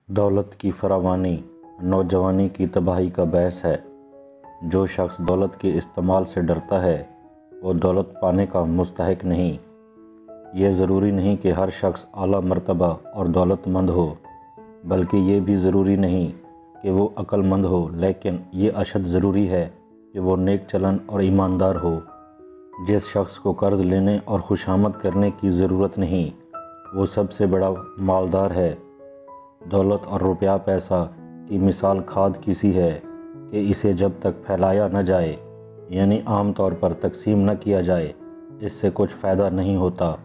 دولت کی فراوانی نوجوانی کی تباہی کا باعث ہے۔ جو شخص دولت کے استعمال سے ڈرتا ہے وہ دولت پانے کا مستحق نہیں۔ یہ ضروری نہیں کہ ہر شخص اعلیٰ مرتبہ اور دولت مند ہو، بلکہ یہ بھی ضروری نہیں کہ وہ عقل مند ہو، لیکن یہ اشد ضروری ہے کہ وہ نیک چلن اور ایماندار ہو۔ جس شخص کو قرض لینے اور خوشامد کرنے کی ضرورت نہیں، وہ سب سے بڑا مالدار ہے۔ دولت اور روپیہ پیسہ کی مثال کھاد کی سی ہے کہ اسے جب تک پھیلایا نہ جائے، یعنی عام طور پر تقسیم نہ کیا جائے، اس سے کچھ فائدہ نہیں ہوتا۔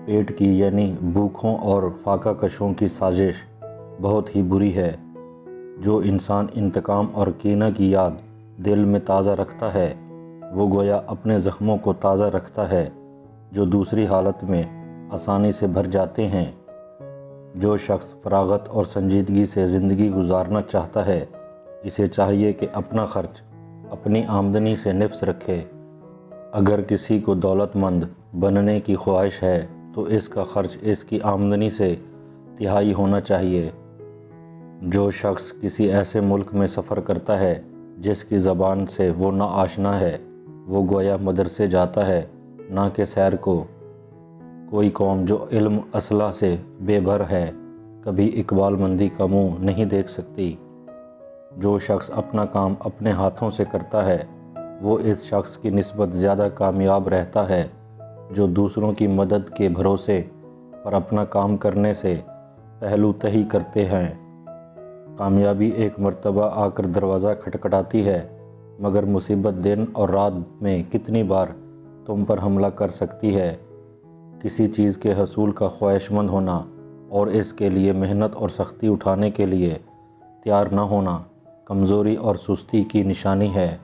پیٹ کی یعنی بھوکھوں اور فاقہ کشوں کی سازش بہت ہی بری ہے۔ جو انسان انتقام اور کینہ کی یاد دل میں تازہ رکھتا ہے، وہ گویا اپنے زخموں کو تازہ رکھتا ہے جو دوسری حالت میں آسانی سے بھر جاتے ہیں۔ جو شخص فراغت اور سنجیدگی سے زندگی گزارنا چاہتا ہے، اسے چاہیے کہ اپنا خرچ اپنی آمدنی سے نفس رکھے۔ اگر کسی کو دولت مند بننے کی خواہش ہے تو اس کا خرچ اس کی آمدنی سے تہائی ہونا چاہیے۔ جو شخص کسی ایسے ملک میں سفر کرتا ہے جس کی زبان سے وہ نا آشنا ہے، وہ گویا مدرسے جاتا ہے، نہ کہ سیر کو۔ کوئی قوم جو علم اصلاح سے بے بھر ہے، کبھی اقبال مندی کا منہ نہیں دیکھ سکتی۔ جو شخص اپنا کام اپنے ہاتھوں سے کرتا ہے، وہ اس شخص کی نسبت زیادہ کامیاب رہتا ہے جو دوسروں کی مدد کے بھروسے پر اپنا کام کرنے سے پہلو تہی کرتے ہیں۔ کامیابی ایک مرتبہ آ کر دروازہ کھٹکھٹاتی ہے، مگر مصیبت دن اور رات میں کتنی بار تم پر حملہ کر سکتی ہے۔ کسی چیز کے حصول کا خواہش مند ہونا اور اس کے لیے محنت اور سختی اٹھانے کے لیے تیار نہ ہونا کمزوری اور سستی کی نشانی ہے۔